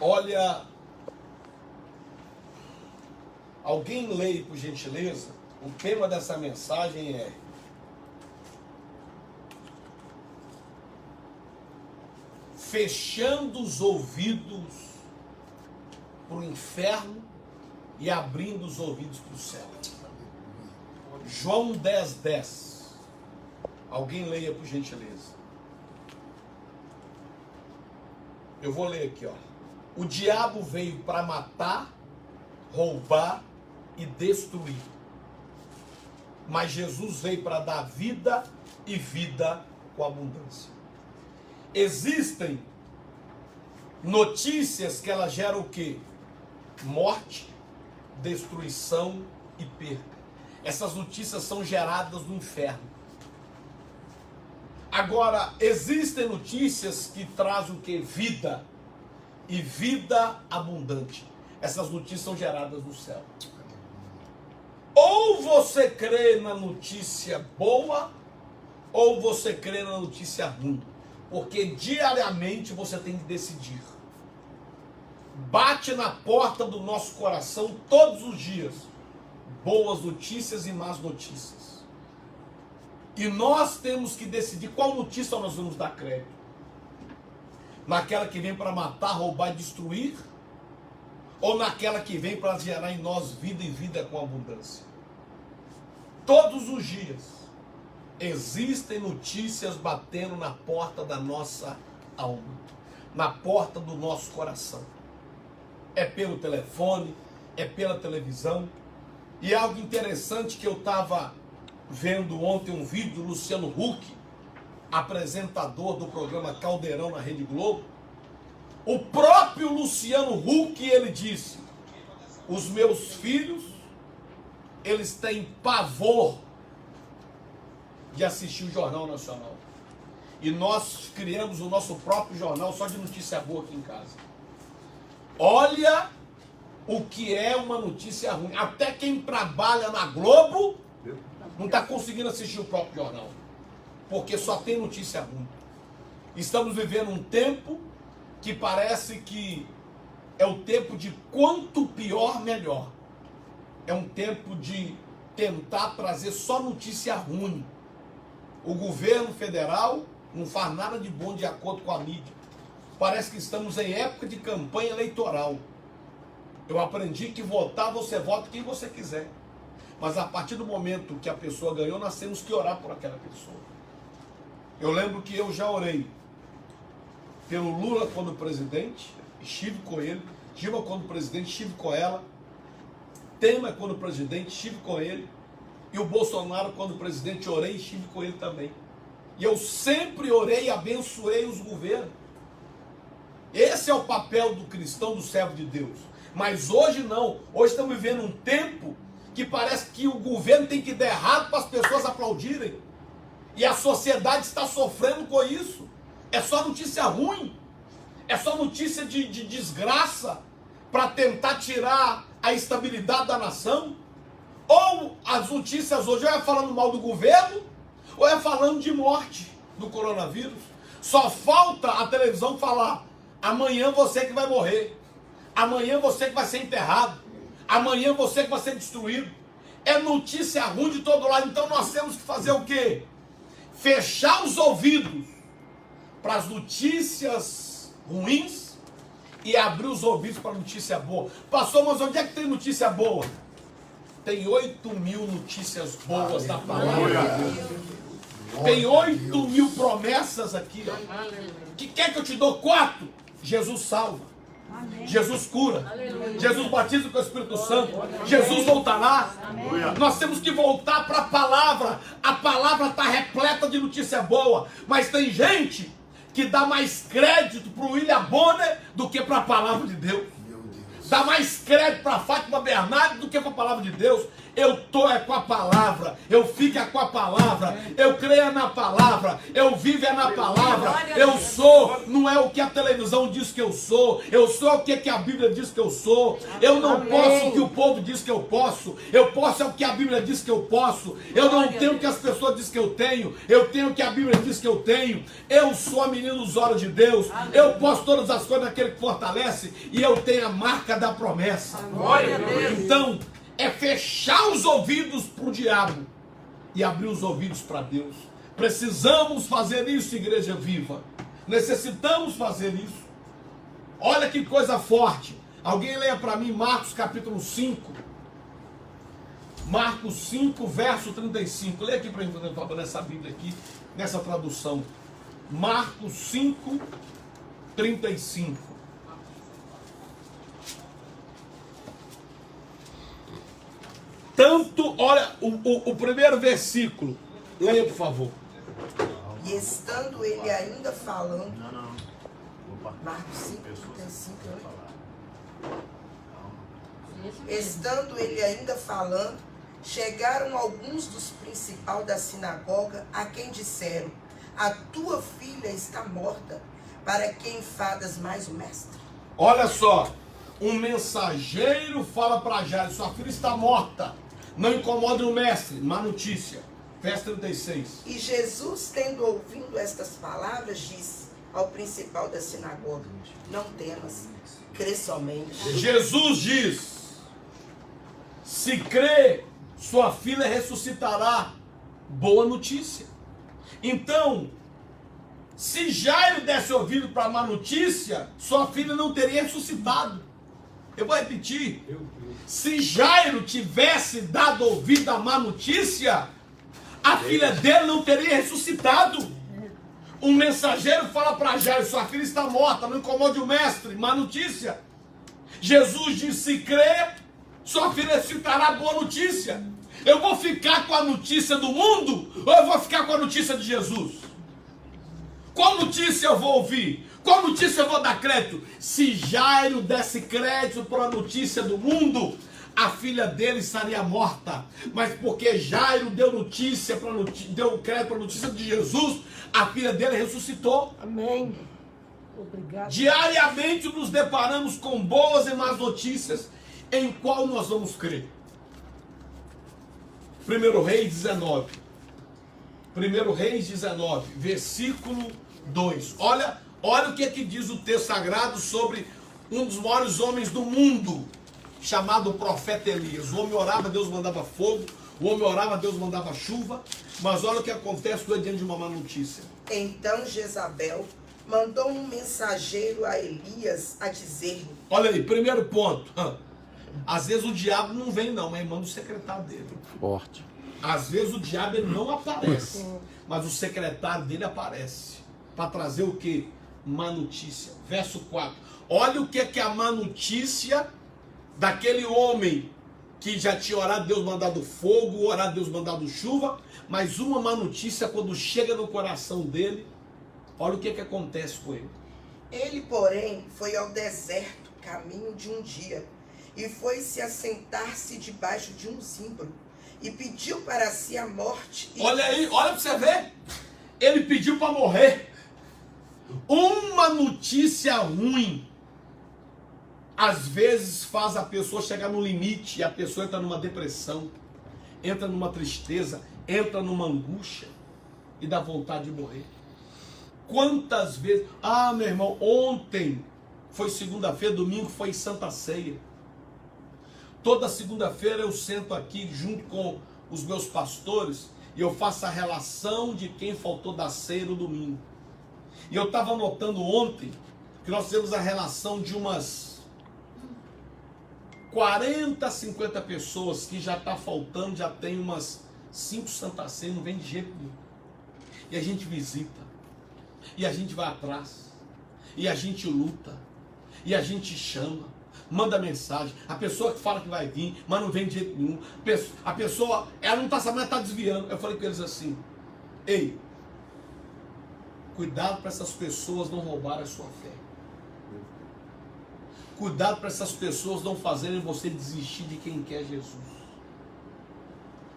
Olha, alguém leia, por gentileza, o tema dessa mensagem é fechando os ouvidos para o inferno e abrindo os ouvidos para o céu. João 10:10. Alguém leia, por gentileza. Eu vou ler aqui, ó. O diabo veio para matar, roubar e destruir. Mas Jesus veio para dar vida e vida com abundância. Existem notícias que elas geram o quê? Morte, destruição e perda. Essas notícias são geradas no inferno. Agora, existem notícias que trazem o quê? Vida. E vida abundante. Essas notícias são geradas no céu. Ou você crê na notícia boa, ou você crê na notícia ruim. Porque diariamente você tem que decidir. Bate na porta do nosso coração todos os dias boas notícias e más notícias. E nós temos que decidir qual notícia nós vamos dar crédito. Naquela que vem para matar, roubar e destruir, ou naquela que vem para gerar em nós vida e vida com abundância. Todos os dias existem notícias batendo na porta da nossa alma, na porta do nosso coração. É pelo telefone, é pela televisão. E algo interessante que eu estava vendo ontem um vídeo do Luciano Huck, apresentador do programa Caldeirão na Rede Globo. O próprio Luciano Huck, ele disse: os meus filhos, eles têm pavor de assistir o Jornal Nacional. E nós criamos o nosso próprio jornal só de notícia boa aqui em casa. Olha o que é uma notícia ruim. Até quem trabalha na Globo não está conseguindo assistir o próprio jornal, porque só tem notícia ruim. Estamos vivendo um tempo que parece que é o tempo de quanto pior, melhor. É um tempo de tentar trazer só notícia ruim. O governo federal não faz nada de bom de acordo com a mídia. Parece que estamos em época de campanha eleitoral. Eu aprendi que votar, você vota quem você quiser. Mas a partir do momento que a pessoa ganhou, nós temos que orar por aquela pessoa. Eu lembro que eu já orei pelo Lula quando presidente, estive com ele. Dilma quando presidente, estive com ela. Temer quando presidente, estive com ele. E o Bolsonaro quando presidente, orei e estive com ele também. E eu sempre orei e abençoei os governos. Esse é o papel do cristão, do servo de Deus. Mas hoje não. Hoje estamos vivendo um tempo que parece que o governo tem que dar errado para as pessoas aplaudirem. E a sociedade está sofrendo com isso. É só notícia ruim. É só notícia de desgraça para tentar tirar a estabilidade da nação. Ou as notícias hoje ou é falando mal do governo, ou é falando de morte do coronavírus. Só falta a televisão falar: amanhã você que vai morrer. Amanhã você que vai ser enterrado. Amanhã você que vai ser destruído. É notícia ruim de todo lado. Então nós temos que fazer o quê? Fechar os ouvidos para as notícias ruins e abrir os ouvidos para a notícia boa. Pastor, mas onde é que tem notícia boa? Tem 8.000 notícias boas da palavra. Tem 8.000 promessas aqui. Que quer que eu te dou 4? Jesus salva. Amém. Jesus cura. Aleluia. Jesus batiza com o Espírito Santo. Jesus voltará. Amém. Nós temos que voltar para a palavra. A palavra está repleta de notícia boa. Mas tem gente que dá mais crédito para o William Bonner do que para a palavra de Deus. Dá mais crédito para a Fátima Bernardes do que para a palavra de Deus. Eu estou com a palavra, eu fico com a palavra, eu creio na palavra, eu vivo na palavra, eu sou, não é o que a televisão diz que eu sou o que a Bíblia diz que eu sou, eu não posso o que o povo diz que eu posso é o que a Bíblia diz que eu posso, eu não tenho o que as pessoas dizem que eu tenho o que a Bíblia diz que eu tenho, eu sou a menina dos olhos de Deus, eu posso todas as coisas naquele que fortalece, e eu tenho a marca da promessa. Então, é fechar os ouvidos para o diabo e abrir os ouvidos para Deus. Precisamos fazer isso, igreja viva. Necessitamos fazer isso. Olha que coisa forte. Alguém leia para mim Marcos capítulo 5. Marcos 5, verso 35. Leia aqui para mim, por favor, nessa Bíblia aqui, nessa tradução. Marcos 5, 35. Tanto, olha, o primeiro versículo. Leia, por favor. E estando ele ainda falando, Marcos 5, 35, estando ele ainda falando, chegaram alguns dos principais da sinagoga, a quem disseram: a tua filha está morta, para que enfadas mais o mestre? Olha só, um mensageiro fala para Jairo: sua filha está morta, não incomode o mestre. Má notícia. Verso 36. E Jesus, tendo ouvido estas palavras, disse ao principal da sinagoga: não temas, crê somente. Jesus diz: se crê, sua filha ressuscitará. Boa notícia. Então, se Jairo desse ouvido para a má notícia, sua filha não teria ressuscitado. Eu vou repetir. Se Jairo tivesse dado ouvido à má notícia, a filha dele não teria ressuscitado. Um mensageiro fala para Jairo: sua filha está morta, não incomode o mestre. Má notícia. Jesus disse: se crê, sua filha ressuscitará. Boa notícia. Eu vou ficar com a notícia do mundo ou eu vou ficar com a notícia de Jesus? Qual notícia eu vou ouvir? Qual notícia eu vou dar crédito? Se Jairo desse crédito para a notícia do mundo, a filha dele estaria morta. Mas porque Jairo deu deu crédito para a notícia de Jesus, a filha dele ressuscitou. Amém. Obrigado. Diariamente nos deparamos com boas e más notícias. Em qual nós vamos crer? 1 Reis 19. 1 Reis 19, versículo 2. Olha o que diz o texto sagrado sobre um dos maiores homens do mundo, chamado profeta Elias. O homem orava, Deus mandava fogo. O homem orava, Deus mandava chuva. Mas olha o que acontece diante de uma má notícia. Então Jezabel mandou um mensageiro a Elias a dizer-lhe: olha aí, primeiro ponto. Às vezes o diabo não vem não, mas manda o secretário dele. Forte. Às vezes o diabo ele não aparece, mas o secretário dele aparece. Para trazer o que? Má notícia. Verso 4. Olha o que é a má notícia daquele homem que já tinha orado, Deus mandado fogo, orado, Deus mandado chuva. Mas uma má notícia, quando chega no coração dele, olha o que acontece com ele. Ele, porém, foi ao deserto, caminho de um dia, e foi se assentar-se debaixo de um zimbro, e pediu para si a morte. Olha aí, olha para você ver. Ele pediu para morrer. Uma notícia ruim, às vezes faz a pessoa chegar no limite, e a pessoa entra numa depressão, entra numa tristeza, entra numa angústia, e dá vontade de morrer. Quantas vezes... meu irmão, ontem foi segunda-feira, domingo foi Santa Ceia. Toda segunda-feira eu sento aqui junto com os meus pastores e eu faço a relação de quem faltou da ceia no domingo. E eu estava notando ontem que nós temos a relação de umas 40, 50 pessoas que já está faltando, já tem umas 5 Santa Ceia, não vem de jeito nenhum. E a gente visita, e a gente vai atrás, e a gente luta, e a gente chama. Manda mensagem, a pessoa que fala que vai vir, mas não vem de jeito nenhum. A pessoa, ela não está sabendo, ela está desviando. Eu falei com eles assim: ei, cuidado para essas pessoas não roubarem a sua fé. Cuidado para essas pessoas não fazerem você desistir de quem quer Jesus.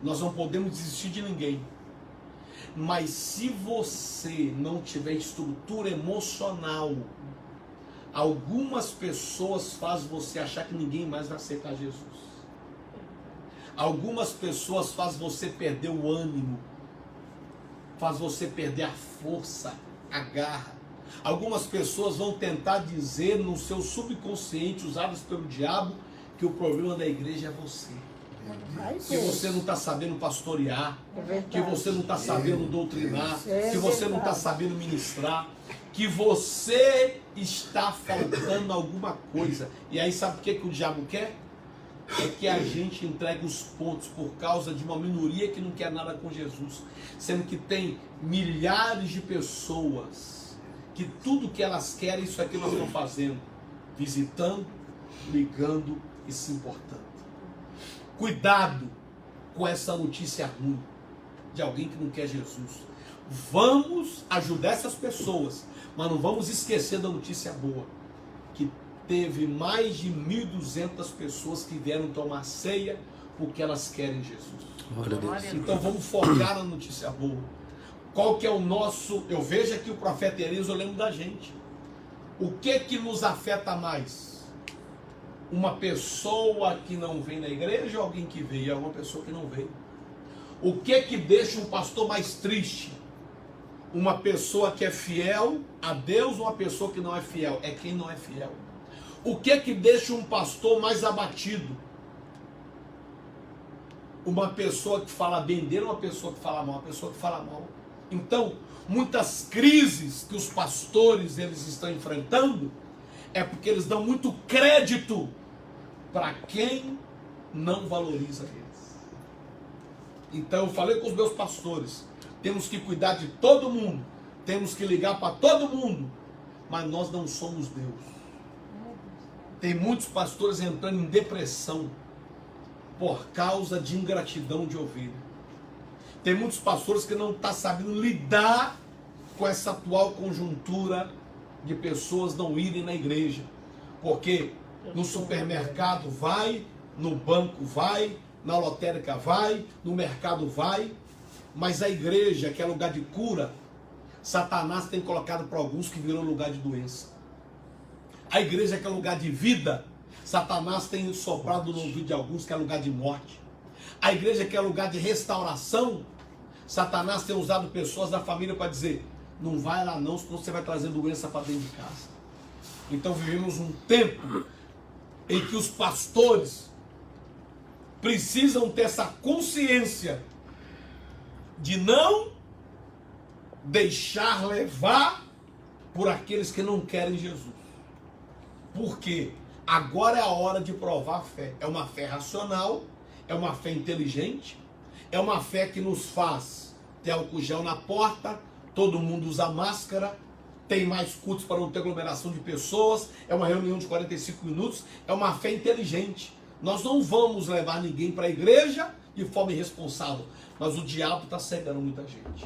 Nós não podemos desistir de ninguém. Mas se você não tiver estrutura emocional, algumas pessoas fazem você achar que ninguém mais vai aceitar Jesus. Algumas pessoas fazem você perder o ânimo, faz você perder a força, a garra. Algumas pessoas vão tentar dizer no seu subconsciente, usadas pelo diabo, que o problema da igreja é você. Que você não está sabendo pastorear, que você não está sabendo doutrinar, que você não está sabendo ministrar, que você está faltando alguma coisa. E aí sabe o que o diabo quer? É que a gente entregue os pontos por causa de uma minoria que não quer nada com Jesus, sendo que tem milhares de pessoas que tudo que elas querem, isso aqui nós estamos fazendo, visitando, ligando e se importando. Cuidado com essa notícia ruim de alguém que não quer Jesus. Vamos ajudar essas pessoas, mas não vamos esquecer da notícia boa, que teve mais de 1.200 pessoas que vieram tomar ceia porque elas querem Jesus. Glória a Deus. Então vamos focar na notícia boa. Qual que é o nosso... Eu vejo aqui o profeta Elias, eu lembro da gente. O que nos afeta mais? Uma pessoa que não vem na igreja ou alguém que veio? É uma pessoa que não veio. O que deixa um pastor mais triste? Uma pessoa que é fiel a Deus ou uma pessoa que não é fiel? É quem não é fiel. O que deixa um pastor mais abatido? Uma pessoa que fala bem dele ou uma pessoa que fala mal? Uma pessoa que fala mal. Então, muitas crises que os pastores eles estão enfrentando é porque eles dão muito crédito para quem não valoriza eles. Então eu falei com os meus pastores, temos que cuidar de todo mundo, temos que ligar para todo mundo, mas nós não somos Deus. Tem muitos pastores entrando em depressão por causa de ingratidão de ovelha. Tem muitos pastores que não estão sabendo lidar com essa atual conjuntura de pessoas não irem na igreja. Porque no supermercado vai, no banco vai, na lotérica vai, no mercado vai, mas a igreja, que é lugar de cura, Satanás tem colocado para alguns que virou lugar de doença. A igreja, que é lugar de vida, Satanás tem soprado no ouvido de alguns que é lugar de morte. A igreja, que é lugar de restauração, Satanás tem usado pessoas da família para dizer: não vai lá não, senão você vai trazer doença para dentro de casa. Então vivemos um tempo em que os pastores precisam ter essa consciência de não deixar levar por aqueles que não querem Jesus. Porque agora é a hora de provar a fé. É uma fé racional, é uma fé inteligente, é uma fé que nos faz ter álcool gel na porta, todo mundo usa máscara, tem mais cultos para não ter aglomeração de pessoas, é uma reunião de 45 minutos, é uma fé inteligente. Nós não vamos levar ninguém para a igreja de forma irresponsável, mas o diabo está cegando muita gente.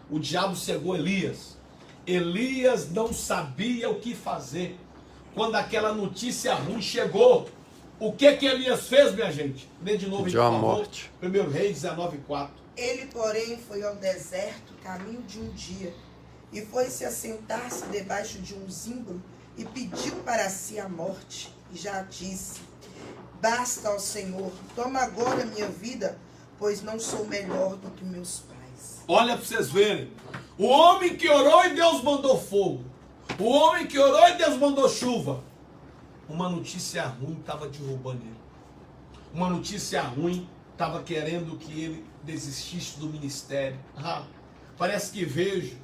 O diabo cegou Elias. Elias não sabia o que fazer. Quando aquela notícia ruim chegou, o que Elias fez, minha gente? Lê de novo, por favor. 1 Reis 19:4. Ele, porém, foi ao deserto, caminho de um dia, e foi-se assentar-se debaixo de um zimbro, e pediu para si a morte, e já disse: basta ao Senhor, toma agora a minha vida, pois não sou melhor do que meus pais. Olha para vocês verem, o homem que orou e Deus mandou fogo, o homem que orou e Deus mandou chuva, uma notícia ruim estava derrubando ele, uma notícia ruim estava querendo que ele desistisse do ministério. Parece que vejo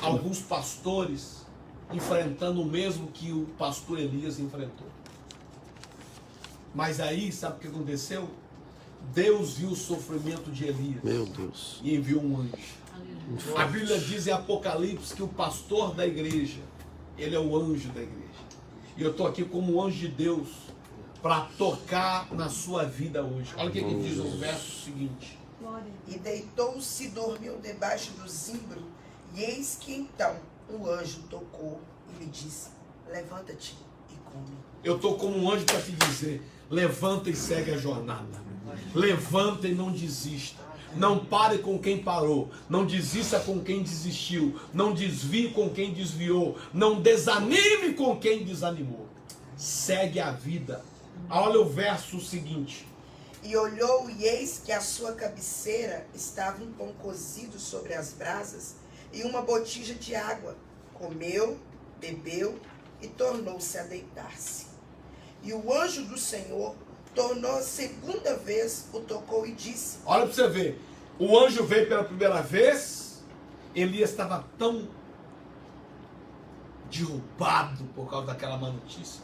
alguns pastores enfrentando o mesmo que o pastor Elias enfrentou. Mas aí, sabe o que aconteceu? Deus viu o sofrimento de Elias. Meu Deus. E enviou um anjo. A Bíblia diz em Apocalipse que o pastor da igreja, ele é o anjo da igreja. E eu estou aqui como anjo de Deus para tocar na sua vida hoje. Olha o que diz o verso seguinte. E deitou-se e dormiu debaixo do zimbro, e eis que então o anjo tocou e lhe disse: levanta-te e come. Eu estou como um anjo para te dizer: levanta e segue a jornada. Levanta e não desista. Não pare com quem parou. Não desista com quem desistiu. Não desvie com quem desviou. Não desanime com quem desanimou. Segue a vida. Olha o verso seguinte. E olhou, e eis que à sua cabeceira estava um pão cozido sobre as brasas e uma botija de água. Comeu, bebeu e tornou-se a deitar-se. E o anjo do Senhor tornou a segunda vez, o tocou e disse... Olha para você ver. O anjo veio pela primeira vez. Elias estava tão derrubado por causa daquela má notícia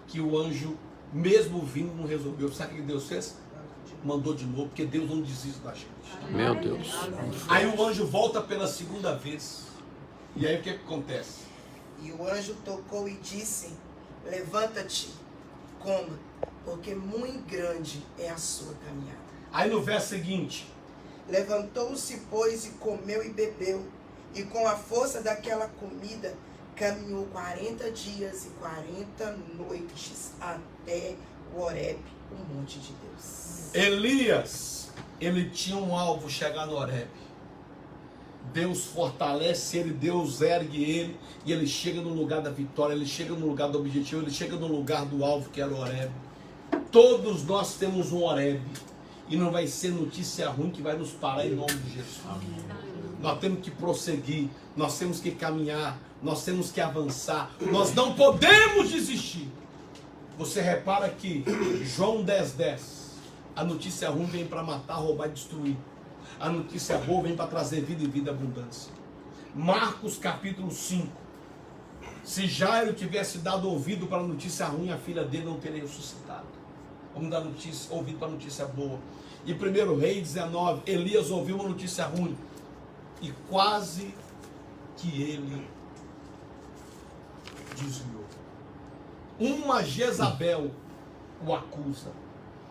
que o anjo, mesmo vindo, não resolveu. Sabe o que Deus fez? Mandou de novo, porque Deus não desiste da gente. Meu Deus. Aí o anjo volta pela segunda vez. E aí o que acontece? E o anjo tocou e disse, levanta-te, coma, porque muito grande é a sua caminhada. Aí no verso seguinte. Levantou-se, pois, e comeu e bebeu, e com a força daquela comida, caminhou 40 dias e 40 noites até o Horebe, o monte de Deus. Elias, ele tinha um alvo, chegar no Horebe. Deus fortalece ele, Deus ergue ele, e ele chega no lugar da vitória, ele chega no lugar do objetivo, ele chega no lugar do alvo, que era o Horebe. Todos nós temos um Horebe, e não vai ser notícia ruim que vai nos parar em nome de Jesus. Nós temos que prosseguir, nós temos que caminhar, nós temos que avançar, nós não podemos desistir. Você repara que João 10:10, a notícia ruim vem para matar, roubar e destruir. A notícia boa vem para trazer vida e vida abundância. Marcos capítulo 5. Se Jairo tivesse dado ouvido para a notícia ruim, a filha dele não teria ressuscitado. Vamos dar ouvido para a notícia boa. E 1 Reis 19, Elias ouviu uma notícia ruim. E quase que ele desviou. Uma Jezabel o acusa.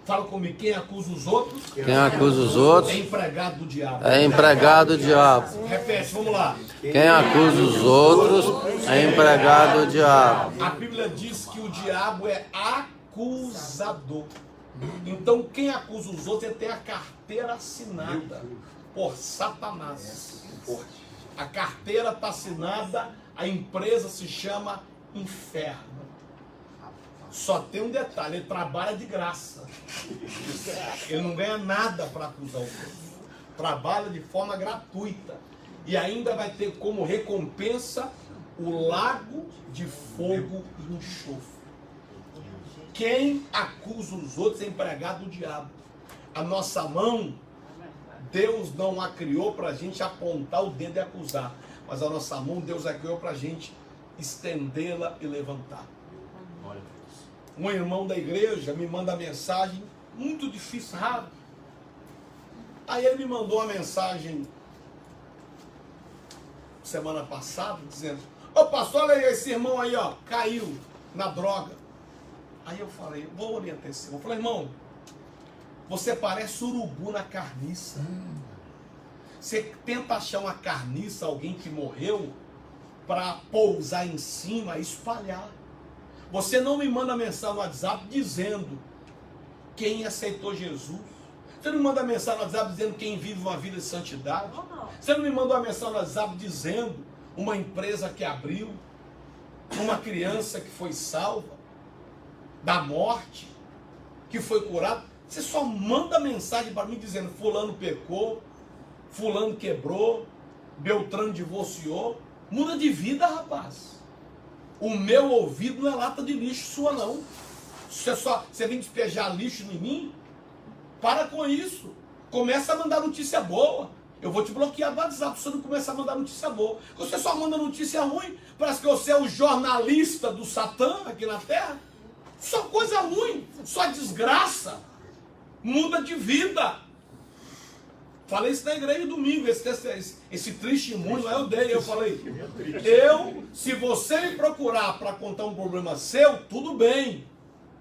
Fala comigo, quem acusa os outros? Quem acusa os outros é empregado do diabo. é empregado do diabo. Repete, vamos lá. Quem acusa os outros é empregado do diabo. A Bíblia diz que o diabo é acusador. Então quem acusa os outros é ter a carteira assinada por Satanás. A carteira está assinada, a empresa se chama Inferno. Só tem um detalhe, ele trabalha de graça. Ele não ganha nada para acusar o outro. Trabalha de forma gratuita. E ainda vai ter como recompensa o lago de fogo e enxofre. Quem acusa os outros é empregado do diabo. A nossa mão, Deus não a criou para a gente apontar o dedo e acusar. Mas a nossa mão, Deus a criou para a gente estendê-la e levantar. Um irmão da igreja me manda mensagem, muito difícil, raro. Aí ele me mandou uma mensagem semana passada, dizendo: ô pastor, olha aí, esse irmão aí, ó, caiu na droga. Aí eu falei, vou orientar esse irmão. Eu falei, irmão, você parece urubu na carniça. Você tenta achar uma carniça, alguém que morreu, para pousar em cima e espalhar. Você não me manda mensagem no WhatsApp dizendo quem aceitou Jesus. Você não me manda mensagem no WhatsApp dizendo quem vive uma vida de santidade. Você não me manda uma mensagem no WhatsApp dizendo uma empresa que abriu, uma criança que foi salva da morte, que foi curado. Você só manda mensagem para mim dizendo fulano pecou, fulano quebrou, Beltrano divorciou. Muda de vida, rapaz. O meu ouvido não é lata de lixo sua, não. Você vem despejar lixo em mim? Para com isso. Começa a mandar notícia boa. Eu vou te bloquear do WhatsApp se você não começar a mandar notícia boa. Você só manda notícia ruim. Parece que você é o jornalista do Satã aqui na Terra. Só coisa ruim, só desgraça. Muda de vida. Falei isso na igreja domingo, esse testemunho, eu dei, eu falei, se você me procurar para contar um problema seu, tudo bem.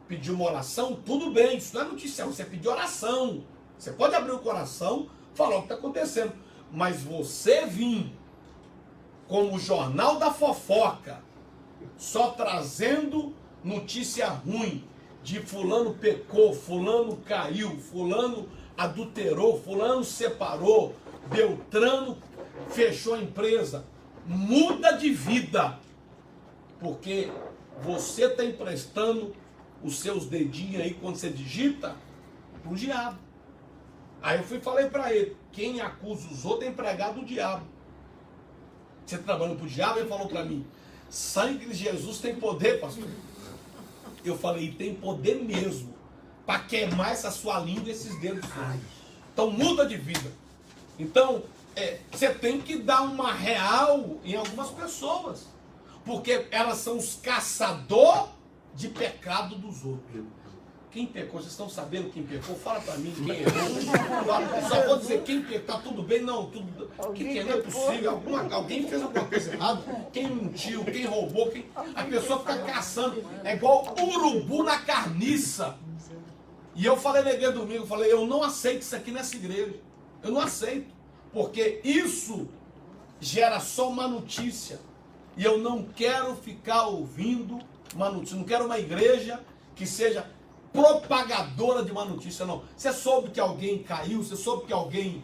Pedir uma oração, tudo bem, isso não é notícia, você pedir oração. Você pode abrir o coração, falar o que está acontecendo. Mas você vir como o jornal da fofoca, só trazendo notícia ruim, de fulano pecou, fulano caiu, fulano adulterou, fulano separou, Beltrano fechou a empresa. Muda de vida, porque você está emprestando os seus dedinhos aí quando você digita pro diabo. Aí eu falei para ele, quem acusa os outros é empregado do diabo. Você trabalhando pro diabo, ele falou para mim, sangue de Jesus tem poder, pastor. Eu falei, tem poder mesmo para queimar essa sua língua e esses dedos. Então muda de vida. Então, você tem que dar uma real em algumas pessoas, porque elas são os caçadores de pecado dos outros. Quem pecou? Vocês estão sabendo quem pecou? Fala para mim quem errou. Só vou dizer quem pecou. Tá tudo bem? Não, tudo. Que não é possível. Alguém fez alguma coisa errada. Quem mentiu, quem roubou, a pessoa fica caçando. É igual urubu na carniça. E eu falei na igreja domingo, eu falei, eu não aceito isso aqui nessa igreja. Eu não aceito. Porque isso gera só uma notícia. E eu não quero ficar ouvindo uma notícia. Não quero uma igreja que seja propagadora de uma notícia, não. Você soube que alguém caiu, você soube que alguém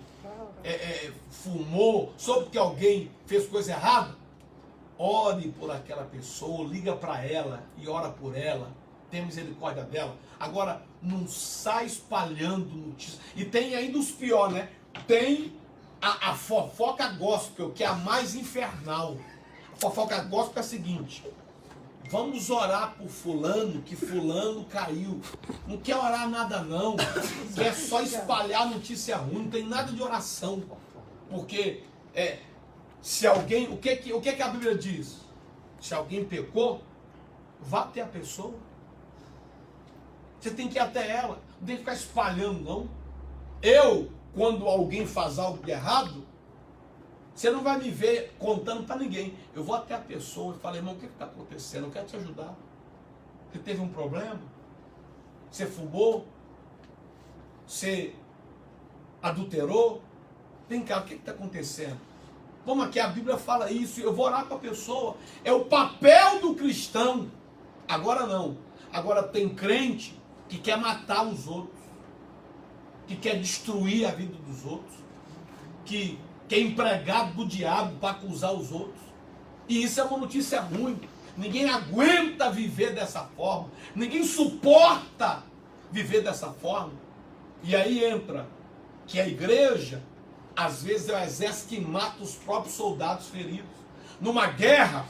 fumou, soube que alguém fez coisa errada? Ore por aquela pessoa, liga para ela e ora por ela, tenha misericórdia dela. Agora, não sai espalhando notícias. E tem ainda os piores, né? Tem a fofoca gospel, que é a mais infernal. A fofoca gospel é a seguinte: vamos orar por fulano, que fulano caiu. Não quer orar nada não. Quer só espalhar notícia ruim. Não tem nada de oração. Porque se alguém... O que a Bíblia diz? Se alguém pecou, vá até a pessoa. Você tem que ir até ela. Não tem que ficar espalhando, não. Quando alguém faz algo de errado, você não vai me ver contando para ninguém. Eu vou até a pessoa e falo, irmão, o que está acontecendo? Eu quero te ajudar. Você teve um problema? Você fumou? Você adulterou? Vem cá, o que está acontecendo? Vamos aqui, a Bíblia fala isso, eu vou orar para a pessoa. É o papel do cristão. Agora não. Agora tem crente que quer matar os outros, que quer destruir a vida dos outros, que é empregado do diabo para acusar os outros. E isso é uma notícia ruim. Ninguém aguenta viver dessa forma. Ninguém suporta viver dessa forma. E aí entra que a igreja, às vezes, é o exército que mata os próprios soldados feridos. Numa guerra,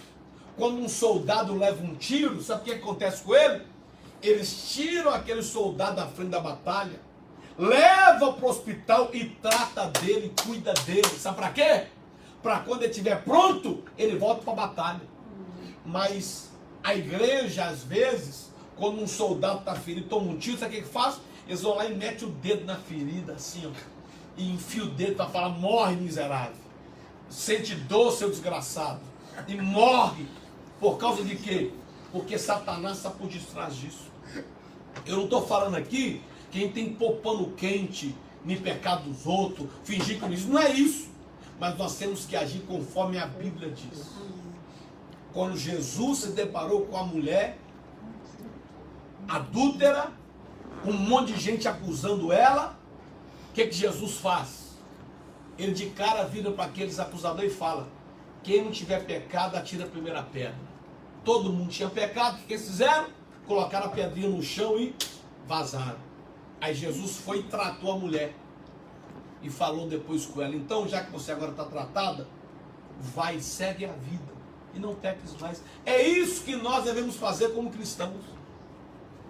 quando um soldado leva um tiro, sabe o que acontece com ele? Eles tiram aquele soldado da frente da batalha, leva para o hospital e trata dele, cuida dele. Sabe para quê? Para quando ele estiver pronto, ele volta para a batalha. Mas a igreja, às vezes, quando um soldado está ferido, toma um tiro, sabe o que faz? Eles vão lá e metem o dedo na ferida, assim, ó, e enfia o dedo para falar, morre, miserável. Sente dor, seu desgraçado. E morre. Por causa de quê? Porque Satanás está por detrás disso. Eu não estou falando aqui quem tem que pôr pano quente no pecado dos outros, fingir que isso. Não é isso. Mas nós temos que agir conforme a Bíblia diz. Quando Jesus se deparou com a mulher adúltera, com um monte de gente acusando ela, o que Jesus faz? Ele de cara vira para aqueles acusadores e fala, quem não tiver pecado, atira a primeira pedra. Todo mundo tinha pecado, o que eles fizeram? Colocaram a pedrinha no chão e vazaram. Aí Jesus foi e tratou a mulher. E falou depois com ela, então já que você agora está tratada, vai e segue a vida. E não peques mais. É isso que nós devemos fazer como cristãos.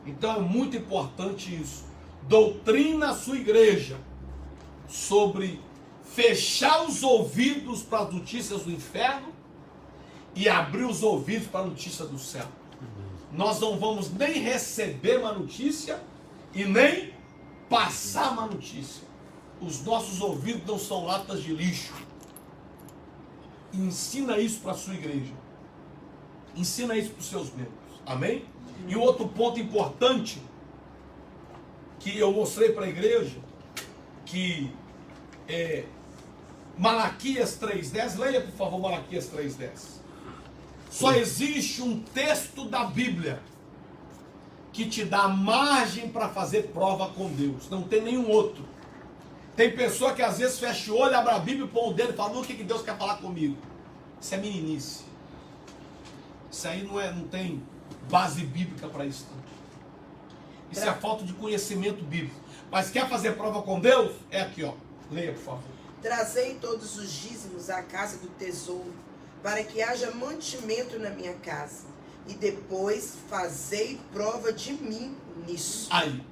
Então é muito importante isso. Doutrina a sua igreja sobre fechar os ouvidos para as notícias do inferno e abrir os ouvidos para a notícia do céu. Nós não vamos nem receber uma notícia e nem passar uma notícia. Os nossos ouvidos não são latas de lixo. Ensina isso para a sua igreja. Ensina isso para os seus membros. Amém? E outro ponto importante que eu mostrei para a igreja, que é Malaquias 3:10. Leia, por favor, Malaquias 3:10. Só existe um texto da Bíblia que te dá margem para fazer prova com Deus. Não tem nenhum outro. Tem pessoa que às vezes fecha o olho, abre a Bíblia, põe o dedo e fala: o que Deus quer falar comigo? Isso é meninice. Isso aí não tem base bíblica para isso. Não. Isso é falta de conhecimento bíblico. Mas quer fazer prova com Deus? É aqui, ó. Leia, por favor. Trazei todos os dízimos à casa do tesouro, para que haja mantimento na minha casa. E depois fazei prova de mim nisso. Aí.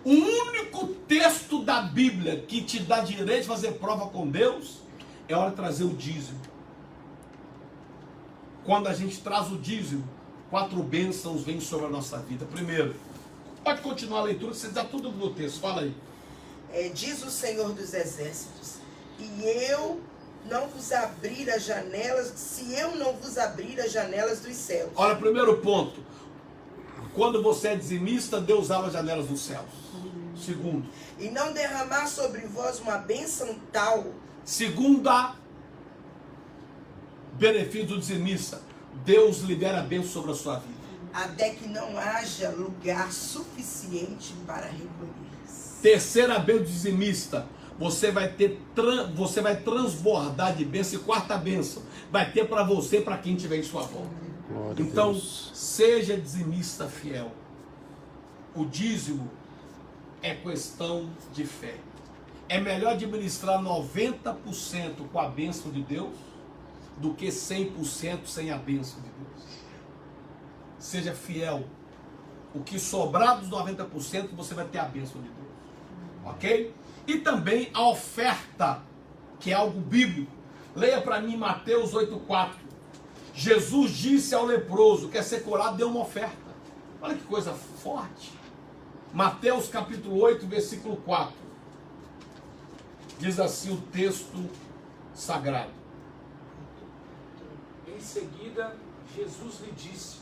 O único texto da Bíblia que te dá direito de fazer prova com Deus é a hora de trazer o dízimo. Quando a gente traz o dízimo, 4 bênçãos vêm sobre a nossa vida. Primeiro, pode continuar a leitura, você dá tudo no texto, fala aí. Diz o Senhor dos Exércitos: e eu não vos abrir as janelas, se eu não vos abrir as janelas dos céus. Olha, primeiro ponto. Quando você é dizimista, Deus abre as janelas dos céus. Segundo. E não derramar sobre vós uma bênção tal. Segunda, benefício do dizimista. Deus libera a bênção sobre a sua vida. Até que não haja lugar suficiente para recolher. Terceira bênção do dizimista. Você vai transbordar de bênção. E quarta bênção, vai ter para você e para quem tiver em sua volta. Então, seja dizimista fiel. O dízimo é questão de fé. É melhor administrar 90% com a bênção de Deus do que 100% sem a bênção de Deus. Seja fiel. O que sobrar dos 90% você vai ter a bênção de Deus. Ok? E também a oferta, que é algo bíblico. Leia para mim Mateus 8,4. Jesus disse ao leproso: quer ser curado, dê uma oferta. Olha que coisa forte. Mateus capítulo 8, versículo 4. Diz assim o texto sagrado. Em seguida, Jesus lhe disse: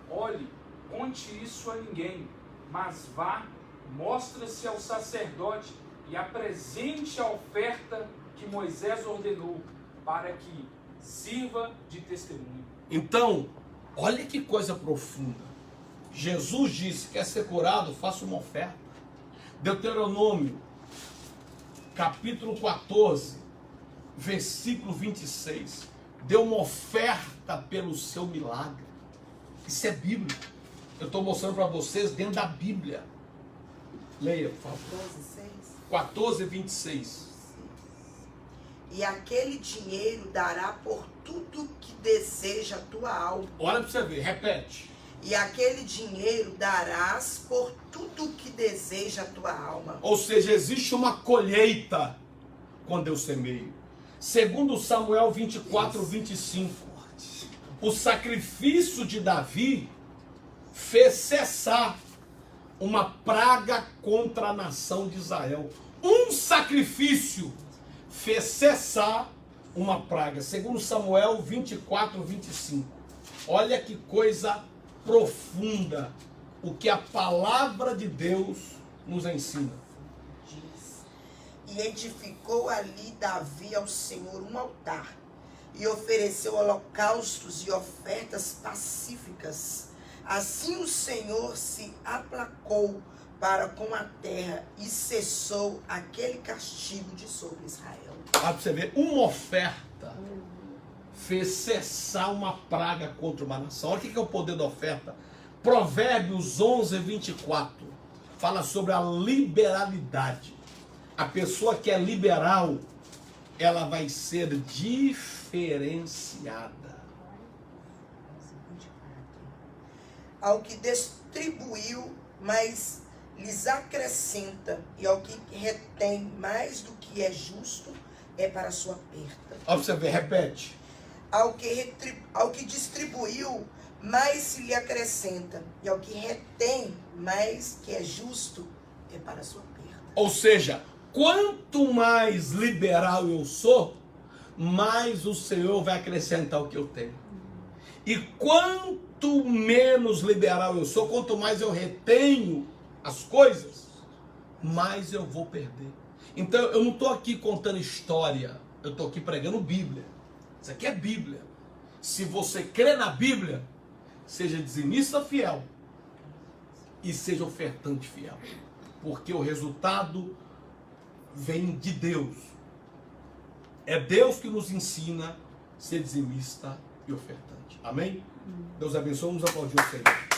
olhe, conte isso a ninguém, mas vá, mostre-se ao sacerdote e apresente a oferta que Moisés ordenou, para que sirva de testemunho. Então, olha que coisa profunda. Jesus disse: quer ser curado, faça uma oferta. Deuteronômio, capítulo 14, versículo 26. Dê uma oferta pelo seu milagre. Isso é bíblico. Eu estou mostrando para vocês dentro da Bíblia. Leia, por favor. 14, 26. E aquele dinheiro dará por tudo que deseja a tua alma. Olha para você ver, repete. E aquele dinheiro darás por tudo que deseja a tua alma. Ou seja, existe uma colheita quando eu semeio. Segundo Samuel 24, 25. O sacrifício de Davi fez cessar uma praga contra a nação de Israel. Um sacrifício fez cessar uma praga. Segundo Samuel 24, 25. Olha que coisa profunda o que a palavra de Deus nos ensina. Diz: e edificou ali Davi ao Senhor um altar, e ofereceu holocaustos e ofertas pacíficas. Assim o Senhor se aplacou para com a terra e cessou aquele castigo de sobre Israel. Para você ver, uma oferta fez cessar uma praga contra uma nação. Olha o que é o poder da oferta. Provérbios 11, 24 fala sobre a liberalidade. A pessoa que é liberal, ela vai ser diferenciada. Ao que distribuiu, mas lhes acrescenta, e ao que retém mais do que é justo, é para a sua perda. Olha pra você ver, repete. Ao que distribuiu, mais se lhe acrescenta, e ao que retém mais que é justo, é para a sua perda. Ou seja, quanto mais liberal eu sou, mais o Senhor vai acrescentar o que eu tenho. E quanto menos liberal eu sou, quanto mais eu retenho as coisas, mais eu vou perder. Então eu não estou aqui contando história, eu estou aqui pregando Bíblia. Isso aqui é Bíblia. Se você crê na Bíblia, seja dizimista fiel. e seja ofertante fiel. Porque o resultado vem de Deus. É Deus que nos ensina a ser dizimista e ofertante. Amém? Deus abençoe. Vamos aplaudir o Senhor.